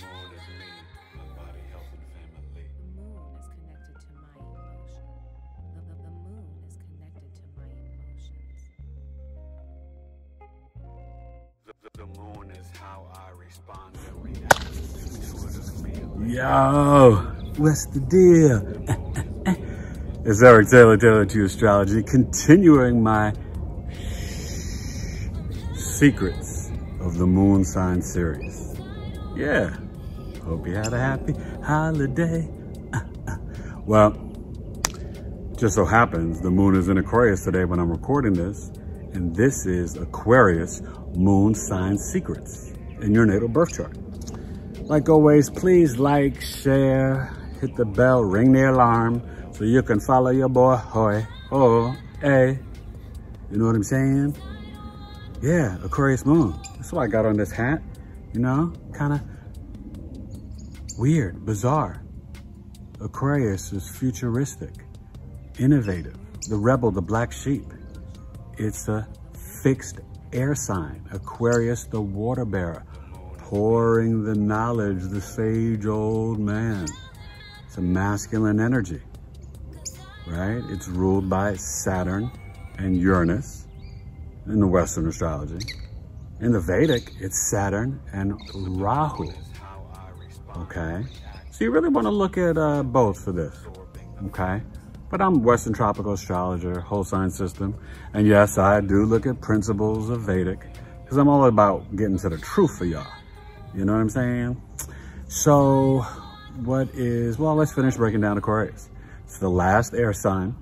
moon is me, my body, health, and family. The moon is connected to my emotion. The moon is connected to my emotions. The moon is how I respond and react to it. Yo, what's the deal? It's Eric Taylor to Astrology, continuing my secrets of the moon sign series. Yeah, hope you had a happy holiday. Well, just so happens the moon is in Aquarius today when I'm recording this, and this is Aquarius moon sign secrets in your natal birth chart. Like always, please like, share, hit the bell, ring the alarm so you can follow your boy, hoy, oh, hey. You know what I'm saying? Yeah, Aquarius moon. That's why I got on this hat, you know, kind of weird, bizarre. Aquarius is futuristic, innovative, the rebel, the black sheep. It's a fixed air sign. Aquarius, the water bearer, pouring the knowledge, the sage old man. It's a masculine energy, right? It's ruled by Saturn and Uranus in the Western astrology. In the Vedic, it's Saturn and Rahu, okay? So you really want to look at both for this, okay? But I'm Western tropical astrologer, whole sign system. And yes, I do look at principles of Vedic because I'm all about getting to the truth for y'all. You know what I'm saying? So let's finish breaking down Aquarius. It's the last air sign.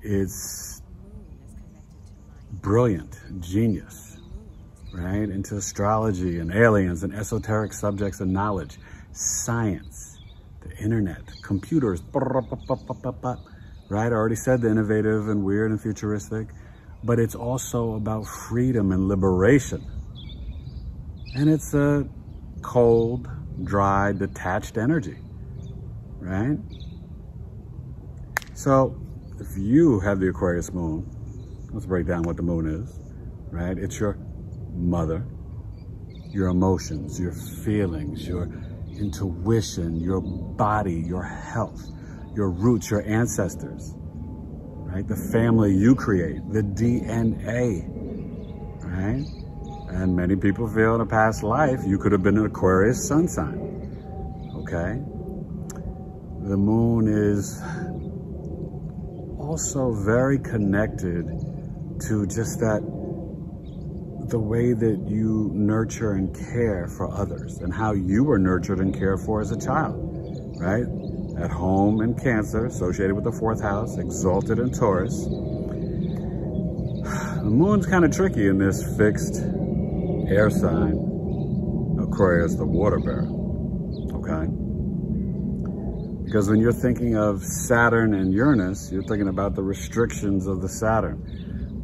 It's brilliant, genius, right? Into astrology and aliens and esoteric subjects of knowledge, science, the internet, computers, right? I already said the innovative and weird and futuristic, but it's also about freedom and liberation. And it's a cold, dry, detached energy, right? So if you have the Aquarius moon, let's break down what the moon is, right? It's your mother, your emotions, your feelings, your intuition, your body, your health, your roots, your ancestors, right? The family you create, the DNA, right? And many people feel in a past life, you could have been an Aquarius sun sign, okay? The moon is also very connected to just that, the way that you nurture and care for others and how you were nurtured and cared for as a child, right? At home in Cancer, associated with the 4th house, exalted in Taurus. The moon's kind of tricky in this fixed air sign, Aquarius, the water bearer, okay? Because when you're thinking of Saturn and Uranus, you're thinking about the restrictions of the Saturn,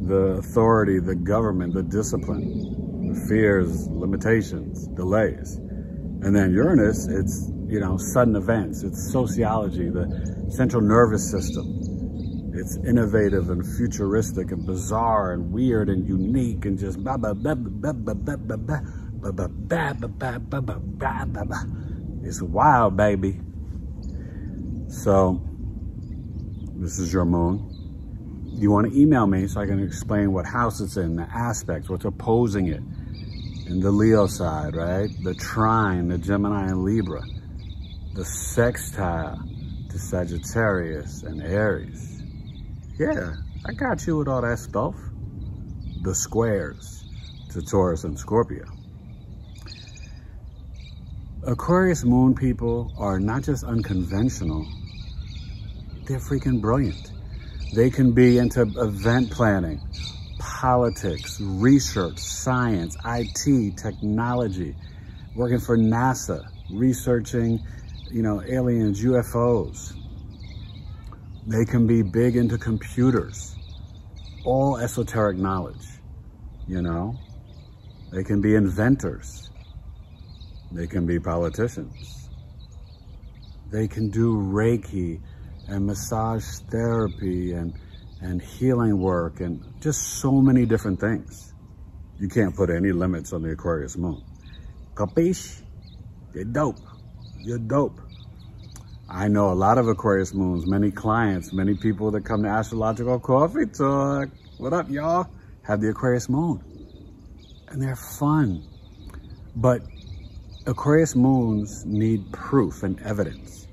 the authority, the government, the discipline, the fears, limitations, delays. And then Uranus, it's, you know, sudden events, it's sociology, the central nervous system. It's innovative and futuristic and bizarre and weird and unique and just it's wild, baby. So this is your moon. You want to email me so I can explain what house it's in, the aspects, what's opposing it. And the Leo side, right? The trine, the Gemini and Libra. The sextile to Sagittarius and Aries. Yeah, I got you with all that stuff. The squares to Taurus and Scorpio. Aquarius moon people are not just unconventional, they're freaking brilliant. They can be into event planning, politics, research, science, IT, technology, working for NASA, researching, you know, aliens, UFOs. They can be big into computers, all esoteric knowledge, you know. They can be inventors. They can be politicians. They can do Reiki and massage therapy and healing work and just so many different things. You can't put any limits on the Aquarius moon. Capiche? You're dope. You're dope. I know a lot of Aquarius moons, many clients, many people that come to Astrological Coffee Talk. What up, y'all? Have the Aquarius moon. And they're fun. But Aquarius moons need proof and evidence,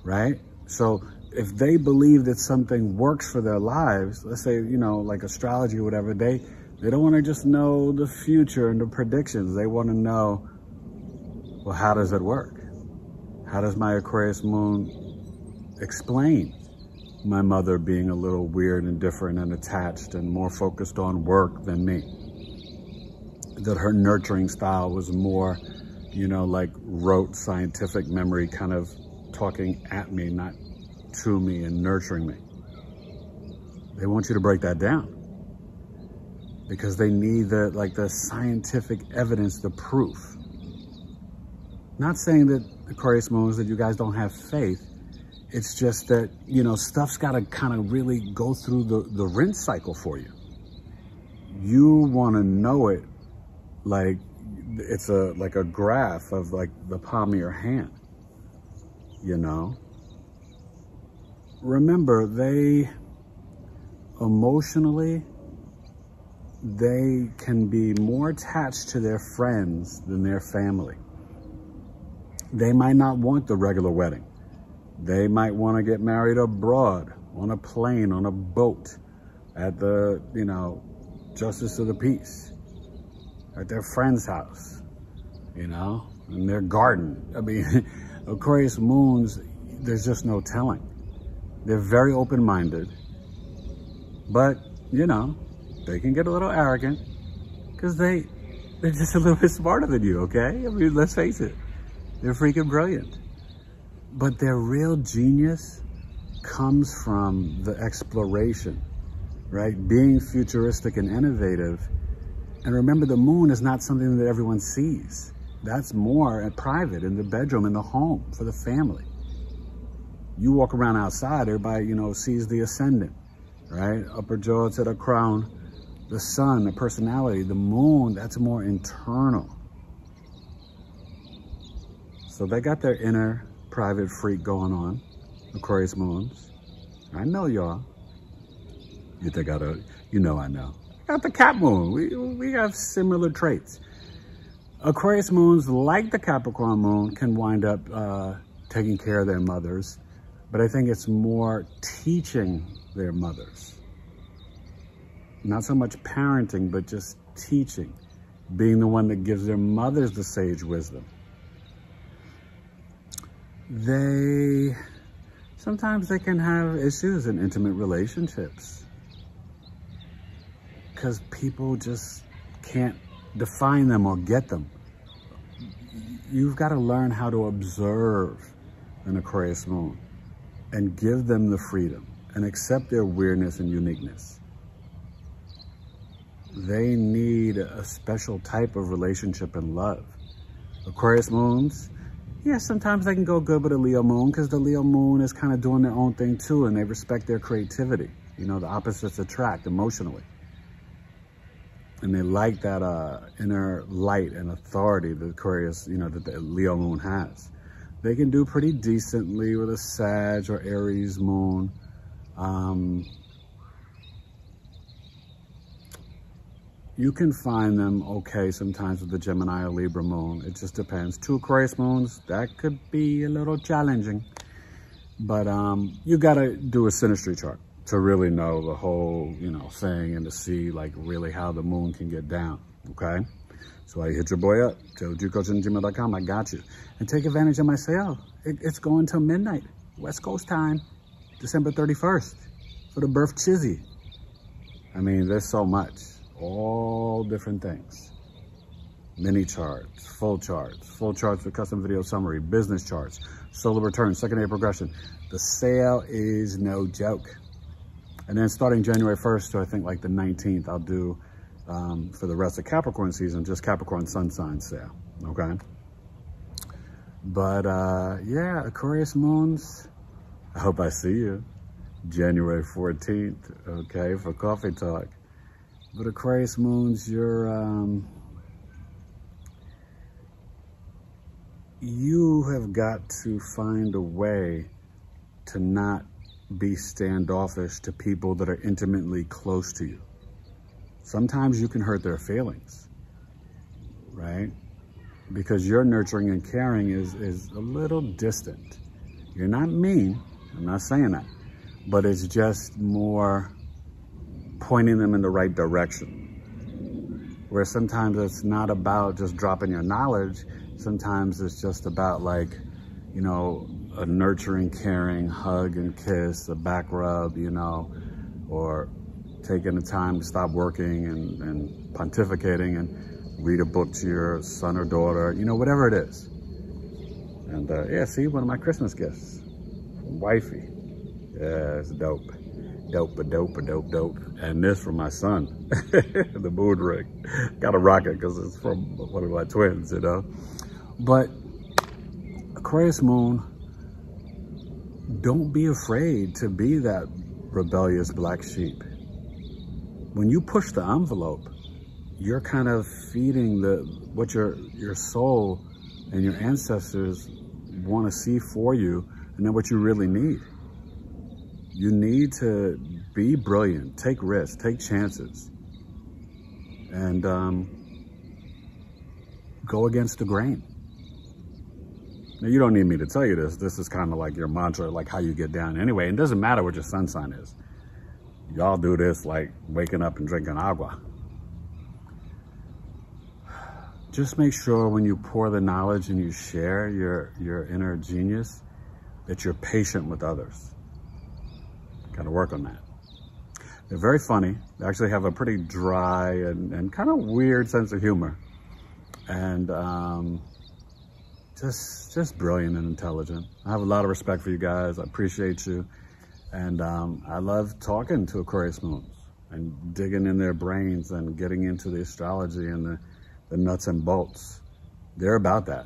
right? So if they believe that something works for their lives, let's say, you know, like astrology or whatever, they don't want to just know the future and the predictions. They want to know, well, how does it work? How does my Aquarius moon explain my mother being a little weird and different and attached and more focused on work than me? That her nurturing style was more, you know, like rote scientific memory, kind of talking at me, not to me, and nurturing me. They want you to break that down because they need the scientific evidence, the proof. Not saying that Aquarius moons that you guys don't have faith. It's just that, you know, stuff's got to kind of really go through the rinse cycle for you. You want to know it like it's like a graph of like the palm of your hand, you know? Remember, they emotionally, they can be more attached to their friends than their family. They might not want the regular wedding. They might want to get married abroad, on a plane, on a boat, at the, you know, Justice of the Peace, at their friend's house, you know, in their garden. I mean, Aquarius moons, there's just no telling. They're very open-minded, but, you know, they can get a little arrogant because they're just a little bit smarter than you, okay? I mean, let's face it. They're freaking brilliant. But their real genius comes from the exploration, right? Being futuristic and innovative. And remember, the moon is not something that everyone sees. That's more private, in the bedroom, in the home, for the family. You walk around outside, everybody, you know, sees the ascendant, right? Upper jaw to the crown, the sun, the personality. The moon, that's more internal. So they got their inner private freak going on, Aquarius moons. I know y'all. You think I don't? You know I know. I got the cat moon. We have similar traits. Aquarius moons, like the Capricorn moon, can wind up taking care of their mothers, but I think it's more teaching their mothers. Not so much parenting, but just teaching, being the one that gives their mothers the sage wisdom. Sometimes they can have issues in intimate relationships because people just can't define them or get them. You've got to learn how to observe an Aquarius moon and give them the freedom and accept their weirdness and uniqueness. They need a special type of relationship and love. Aquarius moons, yeah, sometimes they can go good with a Leo moon because the Leo moon is kind of doing their own thing too, and they respect their creativity. You know, the opposites attract emotionally. And they like that inner light and authority that Aquarius, you know, that the Leo moon has. They can do pretty decently with a Sag or Aries moon. You can find them okay sometimes with the Gemini or Libra moon. It just depends. 2 Aquarius moons, that could be a little challenging. But you gotta do a synastry chart to really know the whole, you know, thing and to see like really how the moon can get down, okay? So I hit your boy up, joejucoach@gmail.com. I got you. And take advantage of my sale. It's going till midnight, West Coast time, December 31st, for the birth chizzy. I mean, there's so much. All different things. Mini charts, full charts with custom video summary, business charts, solar return, secondary progression. The sale is no joke. And then starting January 1st to I think like the 19th, I'll do for the rest of Capricorn season, just Capricorn sun sign sale, okay? But yeah, Aquarius moons, I hope I see you January 14th, okay, for Coffee Talk. But Aquarius moons, you have got to find a way to not be standoffish to people that are intimately close to you. Sometimes you can hurt their feelings, right? Because your nurturing and caring is a little distant. You're not mean, I'm not saying that, but it's just more pointing them in the right direction. Where sometimes it's not about just dropping your knowledge, sometimes it's just about, like, you know, a nurturing, caring hug and kiss, a back rub, you know, or taking the time to stop working and pontificating and read a book to your son or daughter, you know, whatever it is. And yeah, see, one of my Christmas gifts from wifey. Yeah, it's dope. Dope. And this from my son, the mood ring. Gotta rock it because it's from one of my twins, you know. But Aquarius moon, don't be afraid to be that rebellious black sheep. When you push the envelope, you're kind of feeding what your soul and your ancestors want to see for you, and then what you really need. You need to be brilliant, take risks, take chances, and go against the grain. Now, you don't need me to tell you this. This is kind of like your mantra, like how you get down anyway. It doesn't matter what your sun sign is. Y'all do this like waking up and drinking agua. Just make sure when you pour the knowledge and you share your inner genius, that you're patient with others. Got to work on that. They're very funny. They actually have a pretty dry and kind of weird sense of humor. And just brilliant and intelligent. I have a lot of respect for you guys. I appreciate you. And I love talking to Aquarius moons and digging in their brains and getting into the astrology and the nuts and bolts. They're about that.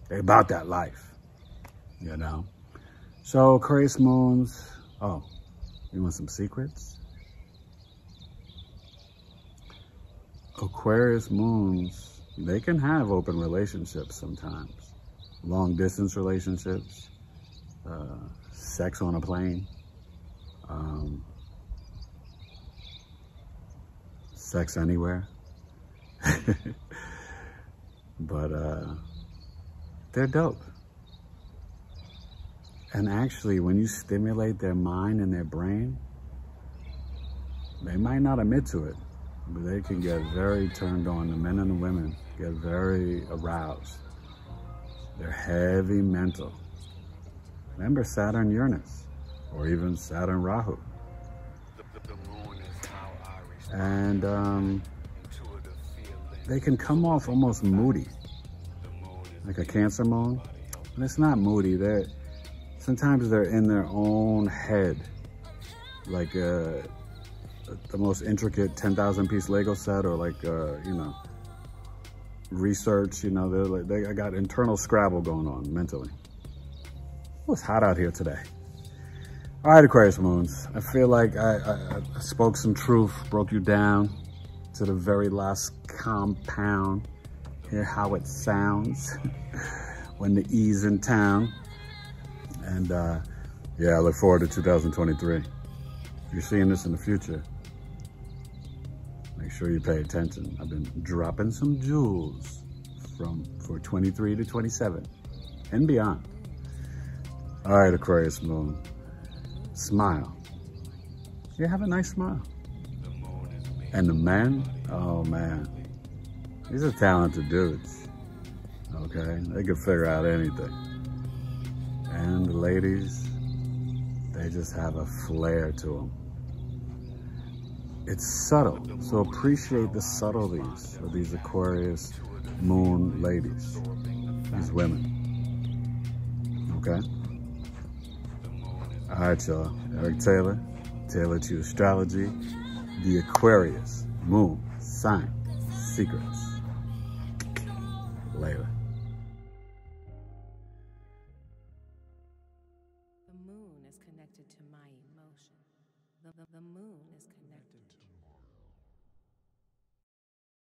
They're about that life, you know? So Aquarius moons, oh, you want some secrets? Aquarius moons, they can have open relationships sometimes. Long distance relationships, sex on a plane, sex anywhere. But they're dope. And actually, when you stimulate their mind and their brain, they might not admit to it, but they can get very turned on. The men and the women get very aroused. They're heavy mental. Remember Saturn, Uranus, or even Saturn, Rahu. And they can come off almost moody, like a Cancer moon. And it's not moody. Sometimes they're in their own head, like the most intricate 10,000 piece Lego set, or like you know, research. You know, they got internal Scrabble going on mentally. Oh, it's hot out here today. All right, Aquarius moons. I feel like I spoke some truth, broke you down to the very last compound. Hear how it sounds when the E's in town. And yeah, I look forward to 2023. If you're seeing this in the future, make sure you pay attention. I've been dropping some jewels for 23 to 27 and beyond. All right, Aquarius moon, smile. You have a nice smile. And the men, oh man, these are talented dudes, okay? They can figure out anything. And the ladies, they just have a flair to them. It's subtle, so appreciate the subtleties of these Aquarius moon ladies, these women, okay? All right, y'all, Eric Taylor, Taylor to Astrology, the Aquarius moon sign secrets. Later.